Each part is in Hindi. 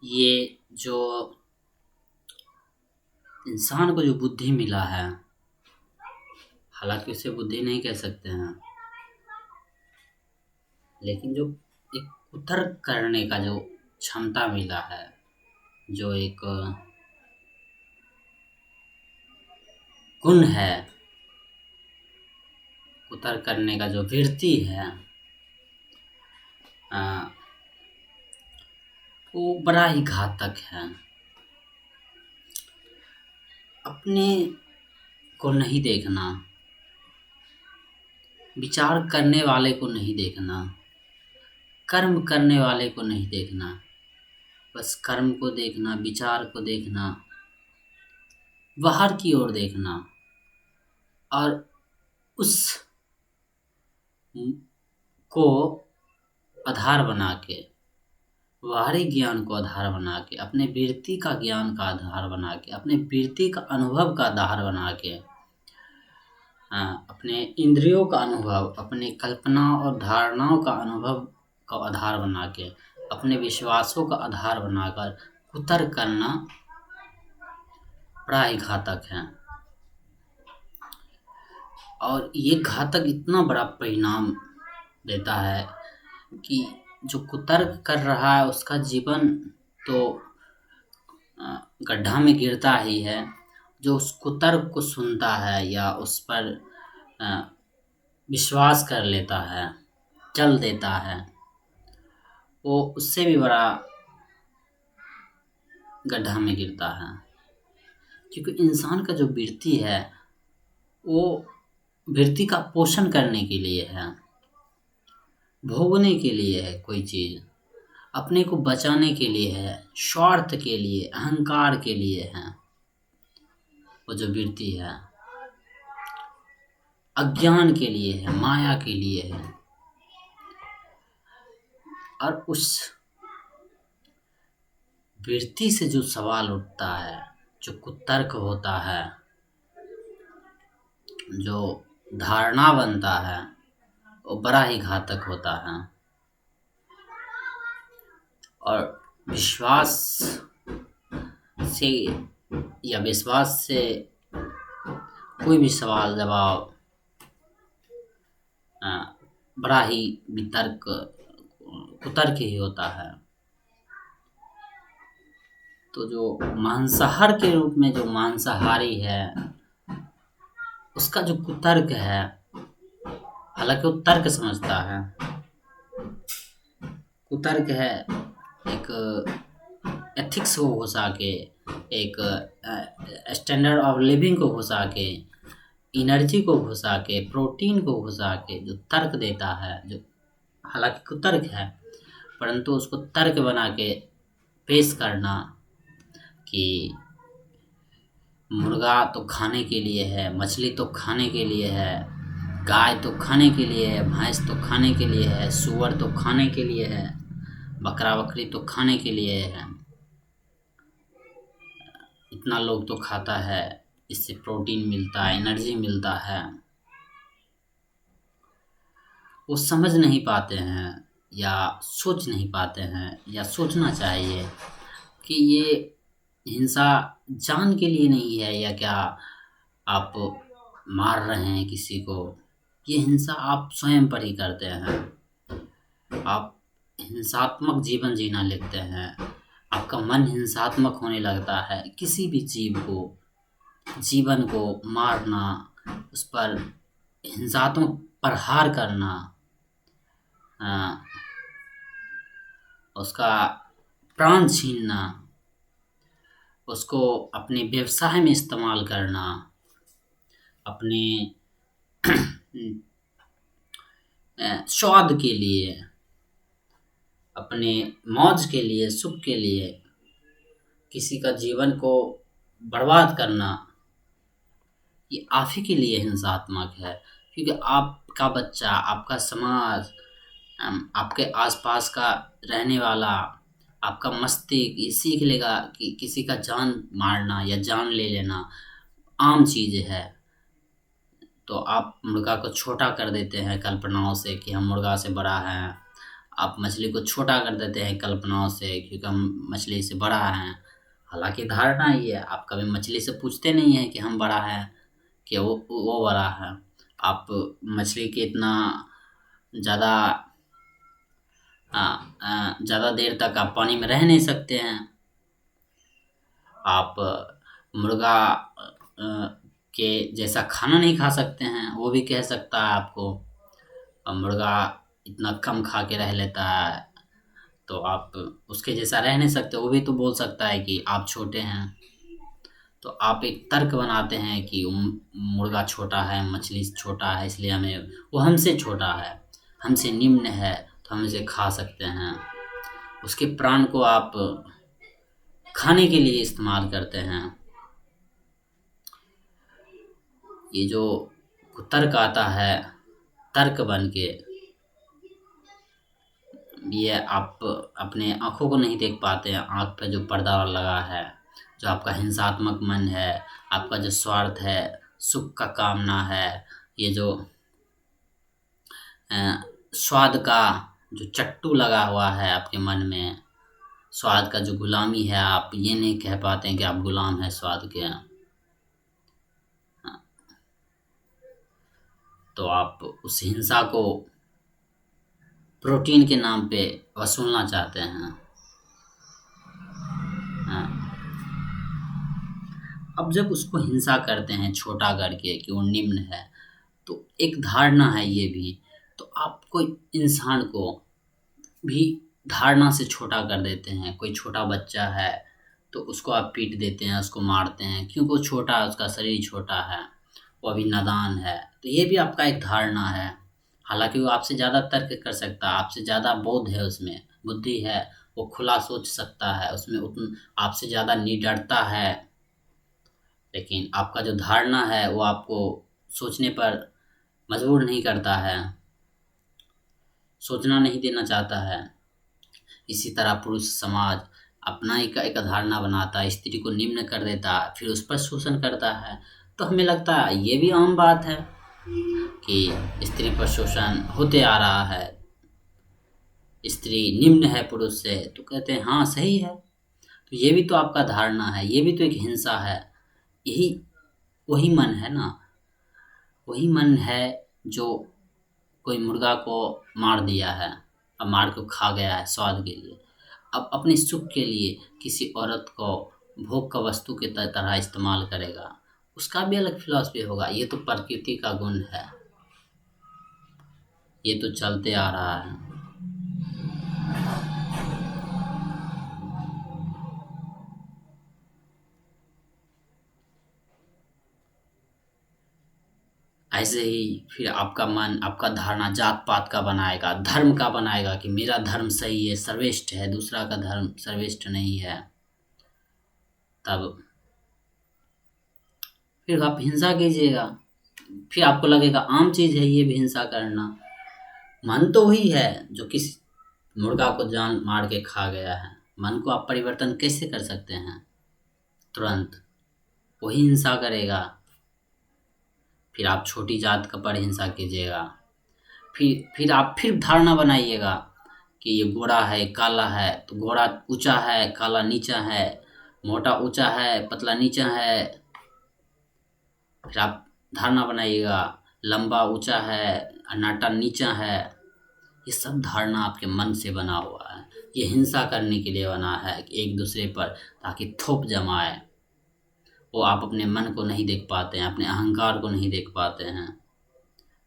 ये जो इंसान को जो बुद्धि मिला है, हालांकि उसे बुद्धि नहीं कह सकते हैं, लेकिन जो एक कुतर्क करने का जो क्षमता मिला है, जो एक गुण है, कुतर्क करने का जो वृत्ति है, अ, वो बड़ा ही घातक है। अपने को नहीं देखना, विचार करने वाले को नहीं देखना, कर्म करने वाले को नहीं देखना, बस कर्म को देखना, विचार को देखना, बाहर की ओर देखना और उस को आधार बना के, बाहरी ज्ञान को आधार बना के, अपने वृत्ति का ज्ञान का आधार बना के, अपने वृत्ति का अनुभव का आधार बना के, अपने इंद्रियों का अनुभव, अपने कल्पना और धारणाओं का अनुभव का आधार बना के, अपने विश्वासों का आधार बनाकर कुतर्क करना बड़ा ही घातक है। और ये घातक इतना बड़ा परिणाम देता है कि जो कुतर्क कर रहा है उसका जीवन तो गड्ढा में गिरता ही है। जो उस कुतर्क को सुनता है या उस पर विश्वास कर लेता है, चल देता है, वो उससे भी बड़ा गड्ढा में गिरता है। क्योंकि इंसान का जो वृत्ति है वो वृत्ति का पोषण करने के लिए है, भोगने के लिए है, कोई चीज अपने को बचाने के लिए है, स्वार्थ के लिए, अहंकार के लिए है। वो जो वृत्ति है अज्ञान के लिए है, माया के लिए है। और उस वृत्ति से जो सवाल उठता है, जो कुतर्क होता है, जो धारणा बनता है, वो बड़ा ही घातक होता है। और विश्वास से या विश्वास से कोई भी सवाल जवाब बड़ा ही वितर्क कुतर्क ही होता है। तो जो मांसाहार के रूप में जो मांसाहारी है उसका जो कुतर्क है, हालांकि वो तर्क समझता है, कुतर्क है एक एथिक्स को घुसा के, एक स्टैंडर्ड ऑफ लिविंग को घुसा के, एनर्जी को घुसा के, प्रोटीन को घुसा के जो तर्क देता है, जो हालांकि कुतर्क है, परंतु उसको तर्क बना के पेश करना कि मुर्गा तो खाने के लिए है, मछली तो खाने के लिए है, गाय तो खाने के लिए है, भैंस तो खाने के लिए है, सूअर तो खाने के लिए है, बकरा बकरी तो खाने के लिए है, इतना लोग तो खाता है, इससे प्रोटीन मिलता है, एनर्जी मिलता है। वो समझ नहीं पाते हैं या सोच नहीं पाते हैं, या सोचना चाहिए कि ये हिंसा जान के लिए नहीं है, या क्या आप मार रहे हैं किसी को, ये हिंसा आप स्वयं पर ही करते हैं। आप हिंसात्मक जीवन जीना लगते हैं, आपका मन हिंसात्मक होने लगता है। किसी भी जीव को, जीवन को मारना, उस पर हिंसात्मक प्रहार करना, उसका प्राण छीनना, उसको अपने व्यवसाय में इस्तेमाल करना, अपने स्वाद के लिए, अपने मौज के लिए, सुख के लिए किसी का जीवन को बर्बाद करना, ये आप ही के लिए हिंसात्मक है। क्योंकि आपका बच्चा, आपका समाज, आपके आसपास का रहने वाला, आपका मस्तिष्क ये सीख लेगा कि किसी का जान मारना या जान ले लेना आम चीज़ है। तो आप मुर्गा को छोटा कर देते हैं कल्पनाओं से कि हम मुर्गा से बड़ा हैं, आप मछली को छोटा कर देते हैं कल्पनाओं से, क्योंकि हम मछली से बड़ा हैं। हालाँकि धारणा ही है, आप कभी मछली से पूछते नहीं हैं कि हम बड़ा हैं कि वो बड़ा है। आप मछली के इतना ज़्यादा ज़्यादा देर तक आप पानी में रह नहीं सकते हैं। आप मुर्गा के जैसा खाना नहीं खा सकते हैं, वो भी कह सकता है आपको। मुर्गा इतना कम खा के रह लेता है, तो आप उसके जैसा रह नहीं सकते। वो भी तो बोल सकता है कि आप छोटे हैं। तो आप एक तर्क बनाते हैं कि मुर्गा छोटा है, मछली छोटा है, इसलिए हमें वो हमसे छोटा है, हमसे निम्न है, तो हम इसे खा सकते हैं। उसके प्राण को आप खाने के लिए इस्तेमाल करते हैं। ये जो तर्क आता है, तर्क बन के, ये आप अपने आँखों को नहीं देख पाते हैं। आँख पे जो पर्दा लगा है, जो आपका हिंसात्मक मन है, आपका जो स्वार्थ है, सुख का कामना है, ये जो स्वाद का जो चट्टू लगा हुआ है आपके मन में, स्वाद का जो गुलामी है, आप ये नहीं कह पाते हैं कि आप गुलाम हैं स्वाद के। तो आप उस हिंसा को प्रोटीन के नाम पे वसूलना चाहते हैं। अब जब उसको हिंसा करते हैं छोटा करके कि वो निम्न है, तो एक धारणा है ये भी। तो आप कोई इंसान को भी धारणा से छोटा कर देते हैं। कोई छोटा बच्चा है तो उसको आप पीट देते हैं, उसको मारते हैं, क्योंकि वो छोटा है, उसका शरीर छोटा है, वो अभी नादान है। तो ये भी आपका एक धारणा है। हालांकि वो आपसे ज़्यादा तर्क कर सकता है, आपसे ज़्यादा बोध है, उसमें बुद्धि है, वो खुला सोच सकता है, उसमें आपसे ज़्यादा निडरता है। लेकिन आपका जो धारणा है वो आपको सोचने पर मजबूर नहीं करता है, सोचना नहीं देना चाहता है। इसी तरह पुरुष समाज अपना एक धारणा बनाता है, स्त्री को निम्न कर देता है, फिर उस पर शोषण करता है। तो हमें लगता है ये भी आम बात है कि स्त्री पर शोषण होते आ रहा है, स्त्री निम्न है पुरुष से। तो कहते हैं हाँ सही है। तो ये भी तो आपका धारणा है, ये भी तो एक हिंसा है। यही वही मन है ना, वही मन है जो कोई मुर्गा को मार दिया है, अब मार के खा गया है स्वाद के लिए, अब अपने सुख के लिए किसी औरत को भोग का वस्तु के तरह इस्तेमाल करेगा। उसका भी अलग फिलॉसफी होगा। ये तो प्रकृति का गुण है, ये तो चलते आ रहा है। ऐसे ही फिर आपका मन, आपका धारणा जात पात का बनाएगा, धर्म का बनाएगा कि मेरा धर्म सही है, सर्वश्रेष्ठ है, दूसरा का धर्म सर्वश्रेष्ठ नहीं है। तब फिर आप हिंसा कीजिएगा, फिर आपको लगेगा आम चीज़ है ये भी हिंसा करना। मन तो वही है जो किसी मुर्गा को जान मार के खा गया है। मन को आप परिवर्तन कैसे कर सकते हैं? तुरंत वही हिंसा करेगा। फिर आप छोटी जात का पर हिंसा कीजिएगा। फिर आप फिर धारणा बनाइएगा कि ये गोरा है, काला है, तो गोरा ऊंचा है, काला नीचा है, मोटा ऊंचा है, पतला नीचा है। फिर आप धारणा बनाइएगा लंबा ऊंचा है, नाटा नीचा है। ये सब धारणा आपके मन से बना हुआ है। ये हिंसा करने के लिए बना है कि एक दूसरे पर, ताकि थोप जमाए। वो आप अपने मन को नहीं देख पाते हैं, अपने अहंकार को नहीं देख पाते हैं,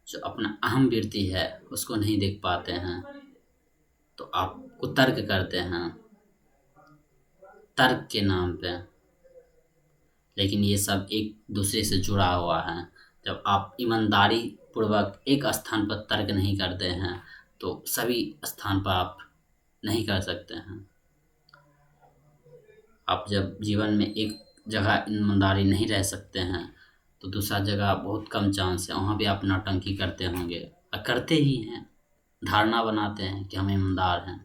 जो अपना अहम वृत्ति है उसको नहीं देख पाते हैं। तो आप कुतर्क करते हैं तर्क के नाम पे। लेकिन ये सब एक दूसरे से जुड़ा हुआ है। जब आप ईमानदारी पूर्वक एक स्थान पर तर्क नहीं करते हैं, तो सभी स्थान पर आप नहीं कर सकते हैं। आप जब जीवन में एक जगह ईमानदारी नहीं रह सकते हैं, तो दूसरा जगह बहुत कम चांस है, वहाँ भी आप नौटंकी करते होंगे और करते ही हैं। धारणा बनाते हैं कि हम ईमानदार हैं।